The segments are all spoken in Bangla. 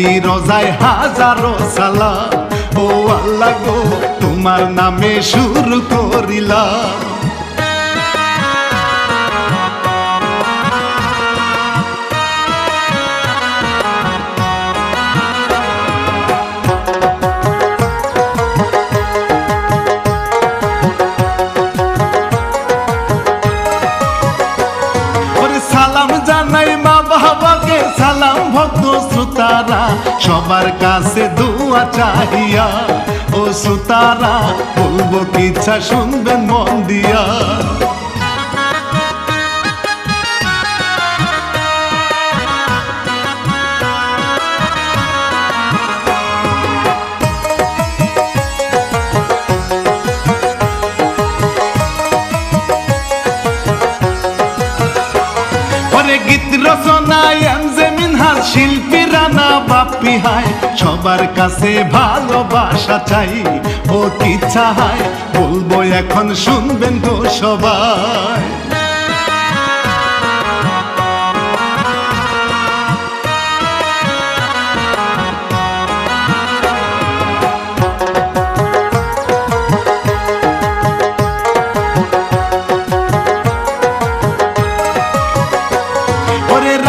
নবী রোজায় হাজারো সালাম। ও আল্লাহ গো তোমার নামে শুরু করিলাম। সালাম জানাই মা বাবাকে, সালাম ভক্ত শ্রোতারা, সবার কাছে দোয়া চাহিয়া। ও শ্রোতারা বলবো কি ইচ্ছা শুনবেন মন দিয়া। গীত রচনায় এমজে মিনহাজ, শিল্পীরা না বাপ্পি হায়, সবার কাছে ভালোবাসা চাই। ও কি চাই বলবো এখন শুনবেন গো সবাই।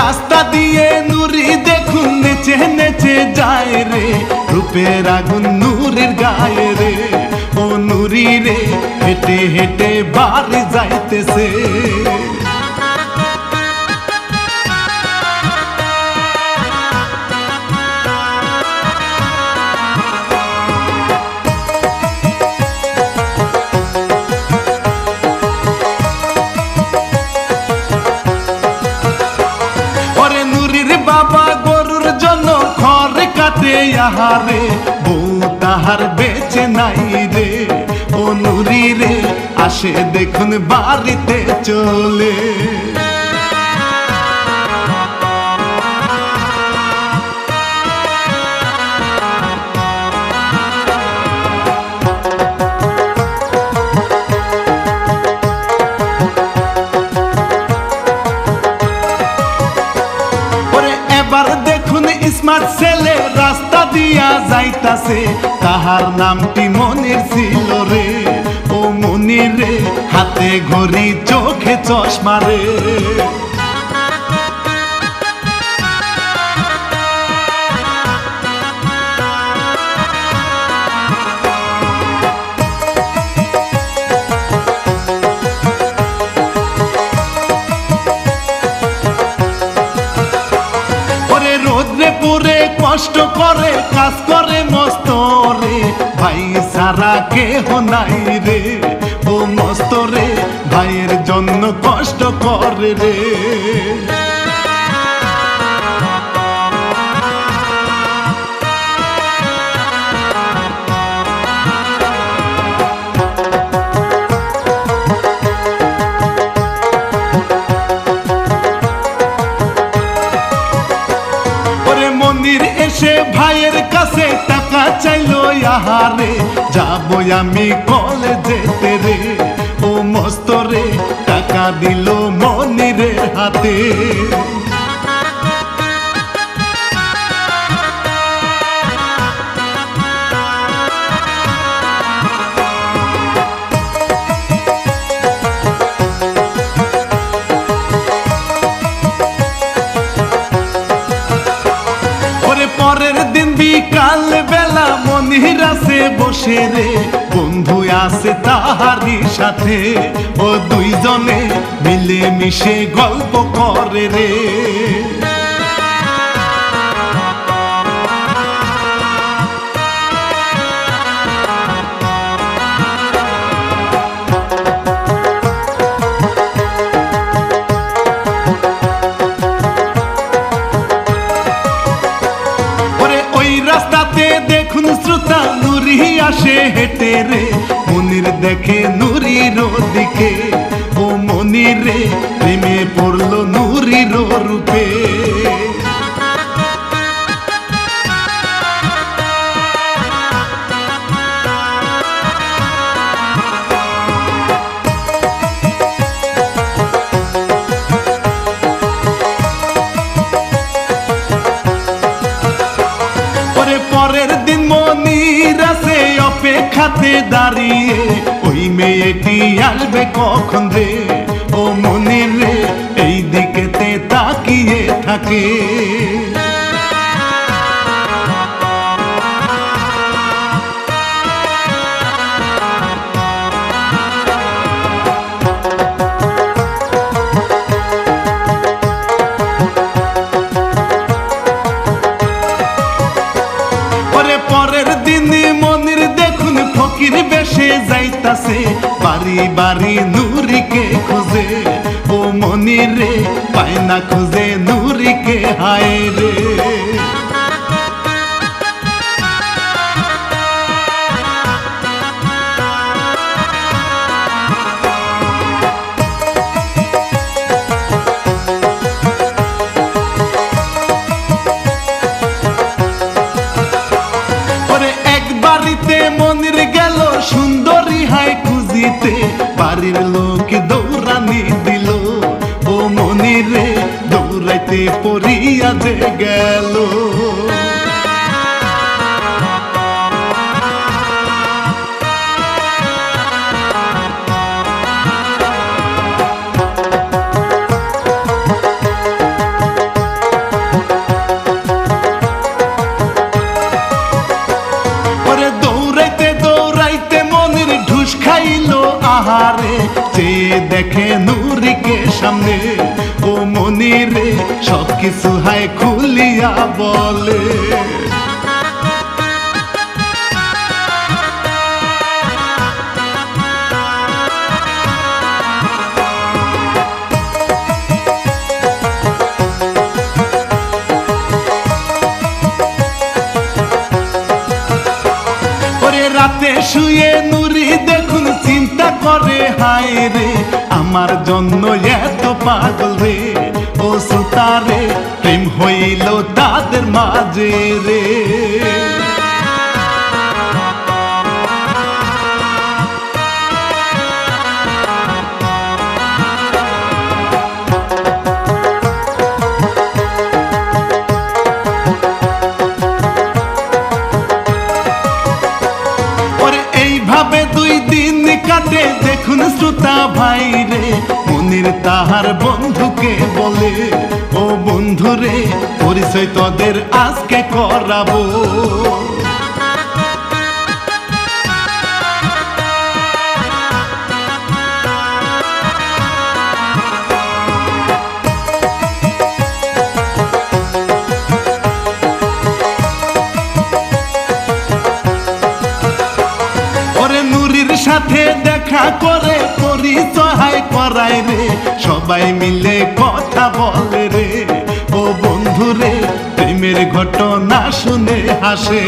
রাস্তা দিয়ে নুরি দেখুন নেচে নেচে যায় রে, রূপের আগুন নুরির গায়ে রে। ও নুরি রে হেঁটে হেঁটে বাড়ি যাইতেছে। বাবা গরুর জন্য খড় কাটে আহারে, বউ তাহার বেঁচে নাই রে। ও নুরি রে আসে দেখুন বাড়িতে চলে। এবার দেখুন স্মার্ট ছেলে রাস্তা দিয়া যাইতাছে, তাহার নামটি মনির ছিল রে। ও মনির রে হাতে ঘড়ি চোখে চশমা রে। পুরে কষ্ট করে কাজ করে মস্ত রে, ভাই সারা কেহ নাই রে। ও মস্ত রে ভাইয়ের জন্য কষ্ট করে রে। মনির এসে ভাইয়ের কাছে টাকা চাইলো আহারে, যাবো আমি কলেজেতে রে। ও মস্ত রে টাকা দিল মনিরের হাতে। পরের দিন বিকাল বেলা মনির আছে বসে রে, বন্ধু আছে তাহারই সাথে। ও দুইজনে মিলে মিশে গল্প করে রে। রাস্তাতে দেখুন শ্রোতা নুরি আসে হেঁটে রে, মনির দেখে নুরির দিকে। ও মনির রে প্রেমে পড়লো নুরির রূপে। পথে দাঁড়িয়ে ওই মেয়েটি আসবে কখন রে, ও মনির রে এই দিকেতে তাকিয়ে থাকে। পরের দিনে মনির দেখুন ফকির বেশে যাইতাছে, বাড়ি বাড়ি নুরিকে খুঁজে, ও মনির রে পায় না খুঁজে নুরিকে, হায় রে। মনির গেল সুন্দরী হায় খুঁজিতে, বাড়ির লোক দৌড়ানি দিল, ও মনির রে দৌড়াইতে পড়িয়া যে গেল। আহারে চেয়ে দেখে নুরিকে সামনে, ও মনির রে সব কিছু হায় খুলিয়া বলে। রাতে শুয়ে নুরি দেখুন চিন্তা করে, হায় রে আমার জন্য এত পাগল রে, ও সুতারে প্রেম হইল তাদের মাঝে রে। দুই দিন কাটে দেখুন শ্রোতা ভাই রে, মনির তাহার বন্ধুকে বলে, ও বন্ধু রে পরিচয় তোদের আজকে করাবো। সাথে দেখা করে পরিচয় করায় রে, সবাই মিলে কথা বলে রে, ও বন্ধু রে প্রেমের ঘটনা শুনে হাসে।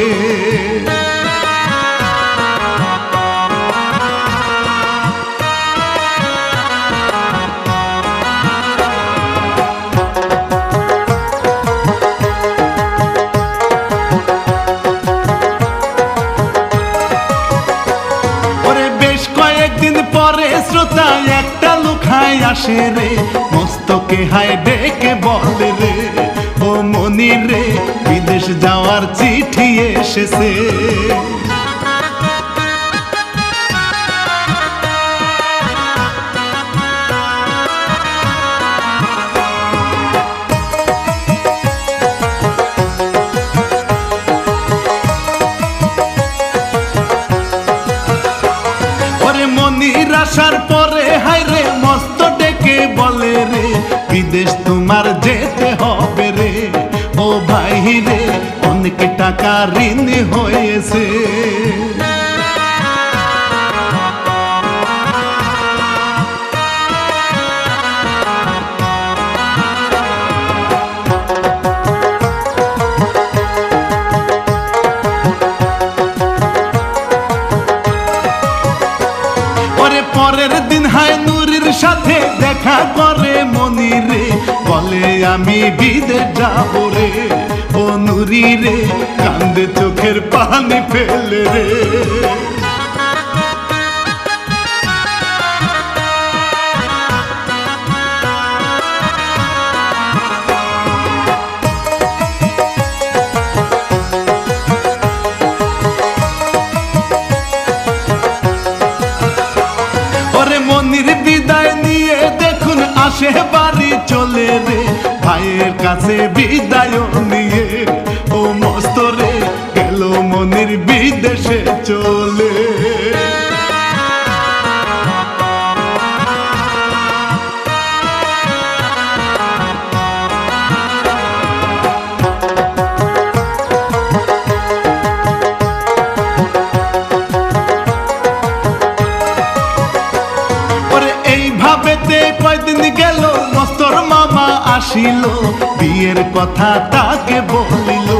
কয়েকদিন পরে শ্রোতা একটা লোক হায় আসে রে, মস্তকে হায় ডেকে বলে রে, ও মনির রে বিদেশ যাওয়ার চিঠি এসেছে। আসার পরে হায় রে মস্ত ডেকে বলে রে, বিদেশ তোমার যেতে হবে রে, ও ভাই রে অনেক টাকা ঋণ হয়েছে। পরের দিন হায় নুরির সাথে দেখা করে মনির রে, বলে আমি বিদেশ যাব রে, ও নুরি রে কান্দে চোখের পানি ফেলে রে। মাসে বাড়ি চলে রে ভাইয়ের কাছে বিদায় নিয়ে। ও মস্ত রে গেল মনির বিদেশে চলে। কয়দিন গেল মস্তর মামা আসিল, বিয়ের কথা তাকে বলিল।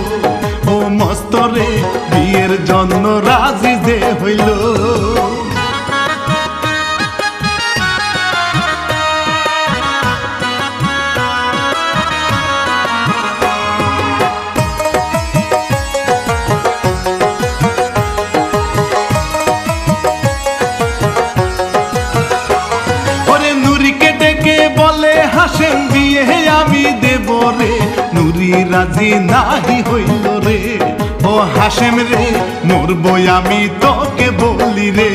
ও মস্তরে বিয়ের জন্য রাজি যে হইল। বলে হাসেম বিয়ে আমি দেব রে, নুরি রাজি নাহি হইল রে। ও হাসেম রে মরবো আমি তোকে বলি রে।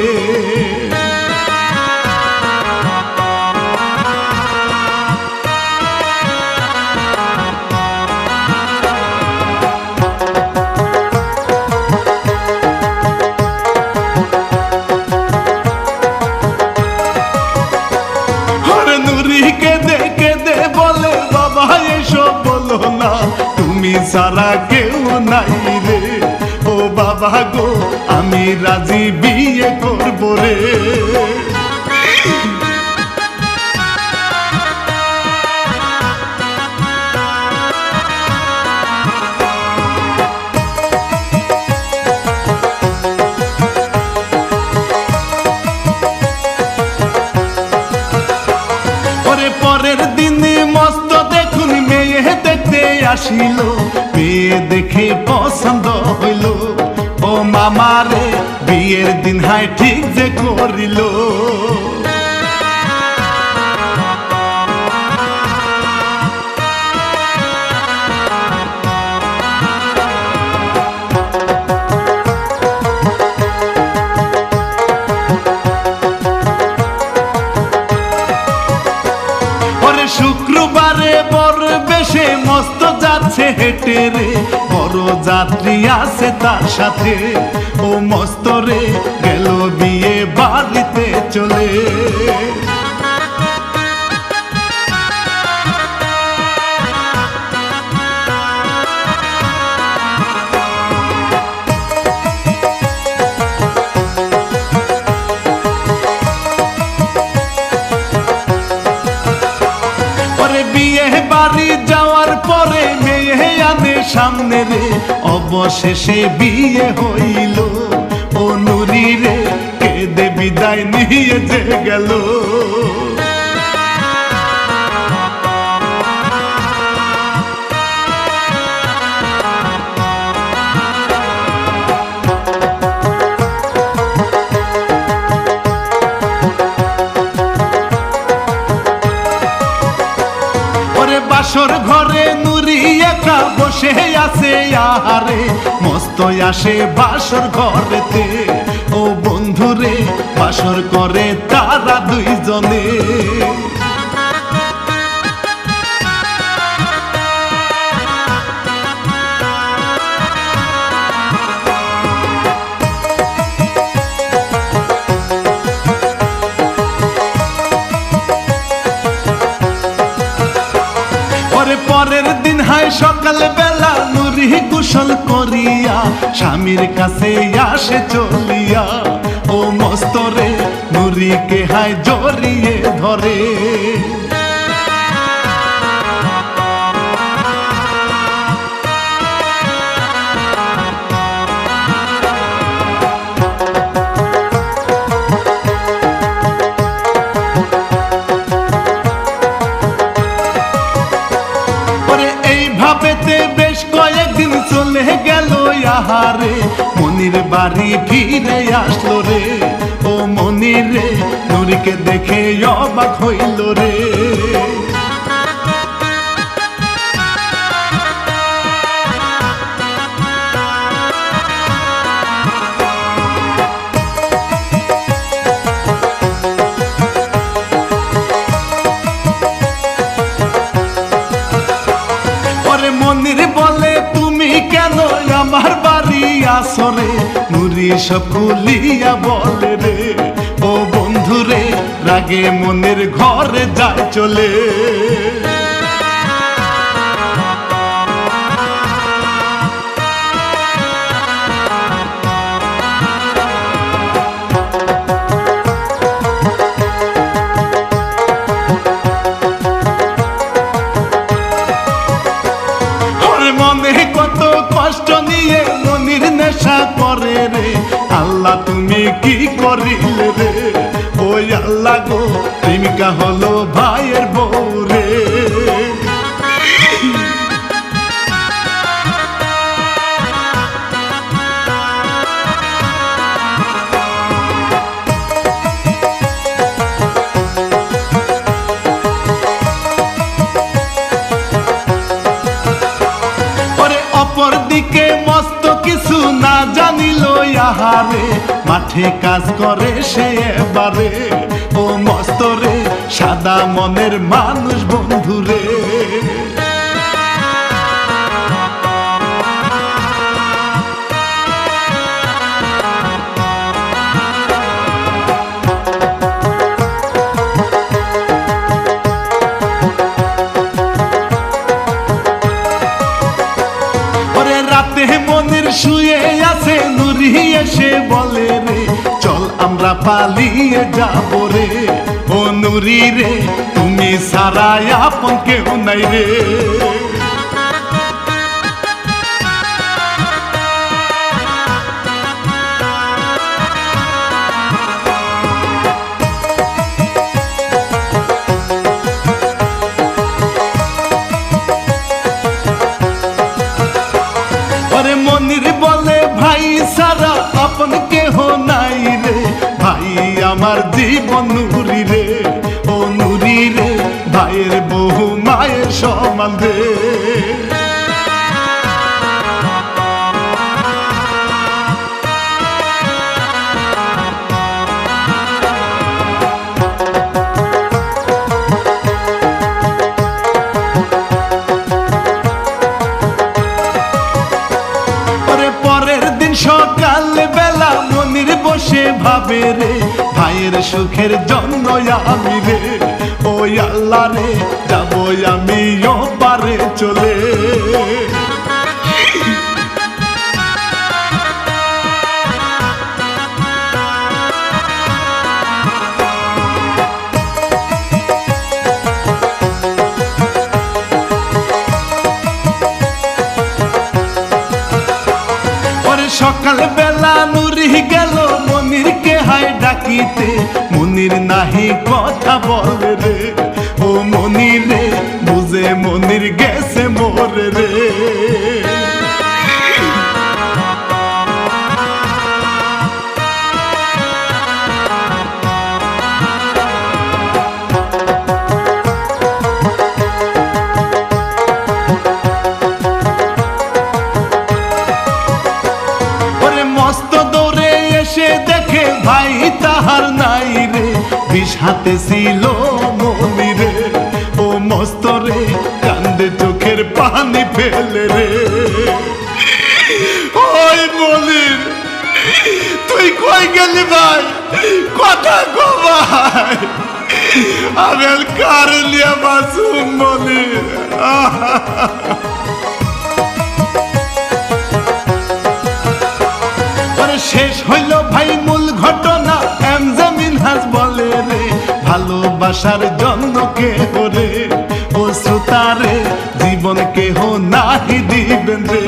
তুমি সারা কেউ নাই রে। ও বাবা গো আমি রাজি বিয়ে করব রে। পরের দিনে মস্ত দেখুন মেয়ে দেখতে আসিল, মেয়ে দেখে পছন্দ হইল। ও মামা রে বিয়ের দিন হাই ঠিক যে করিল। শুক্রবারে বড় বেশে মস্ত যাচ্ছে হেঁটে রে, বড় যাত্রী আছে তার সাথে। ও মস্ত রে গেল বিয়ে বাড়িতে চলে। বিয়ে বাড়ি যাওয়ার পরে মেয়ে আনে সামনে রে, অবশেষে বিয়ে হইল। ও নুরি রে কেঁদে বিদায় নিয়ে যে গেল। বাসর ঘরে নুরি একা বসে আছে আহারে, মস্ত আসে বাসর ঘরেতে। ও বন্ধুরে বাসর করে তারা দুইজনে। পরের দিন হাই সকাল বেলা নুরি কুশল করিয়া স্বামীর কাছে আসে চলিয়া। ও মস্তরে নুরিকে হাই জড়িয়ে ধরে। বেশ কয়েকদিন চলে গেল আহারে, মনির বাড়ি ফিরে আসলো রে। ও মনির রে নুরিকে দেখে অবাক হইল রে। আসরে নুরি সব খুলিয়া বলে রে, ও বন্ধুরে রাগে মনের ঘরে যায় চলে। মনে কত কষ্ট নিয়ে মনির নেশা করে রে, আল্লাহ তুমি কি করিলে রে, ওই আল্লাহ গো প্রেমিকা হলো ভাইয়ের বউ রে। অপরদিকে মস্ত কিছু না জানিল আহারে, মাঠে কাজ করে সে এবারে, ও মস্ত রে সাদা মনের মানুষ বন্ধু রে। রাতে মনির শুয়ে আছে, নুরি এসে বলে রে, চল আমরা পালিয়ে যাব রে, ও নুরি রে তুমি সারা আপন কেউ নাই রে। মনির বলে ভাই সারা আপন কেহ নাই রে, ভাই আমার জীবন নুরি রে, ও নুরি রে ভাইয়ের বহু মায়ের সমান রে। সকাল বেলা মনির বসে ভাবে রে, ভাইয়ের সুখের জন্য আমি রে, ওই আল্লাহ রে যাব আমি ওপারে চলে। সকাল বেলা নুরি গেল মনির কে হায় ডাকিতে, মনির নাহি কথা বলে রে, ও মনির রে বুঝে মনির গেছে মোরে রে। দেখে ভাই তাহার নাই রে, বিষ হাতে ছিল মনিরে, ও মস্ত রে কান্দে চোখের পানি ফেলে রে। ওই মনির তুই কই গেলি ভাই, কথা কো ভাই, আমি আর কার লিয়া মাসুম মনির। শেষ হইল ভাই মূল ঘটনা, এমজে মিনহাজ বলে রে, ভালোবাসার জন্য কে করে, ও শ্রোতারে জীবন কেহ নাহি দিবেন রে।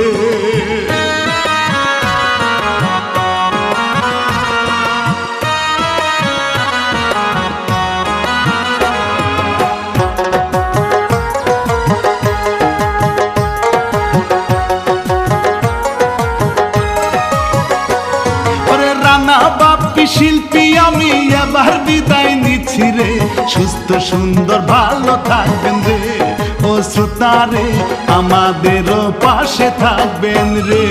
শিল্পী আমি এবার বিদায় নিচ্ছি রে, সুস্থ সুন্দর ভালো থাকবেন রে, ও শ্রোতারে আমাদেরও পাশে থাকবেন রে।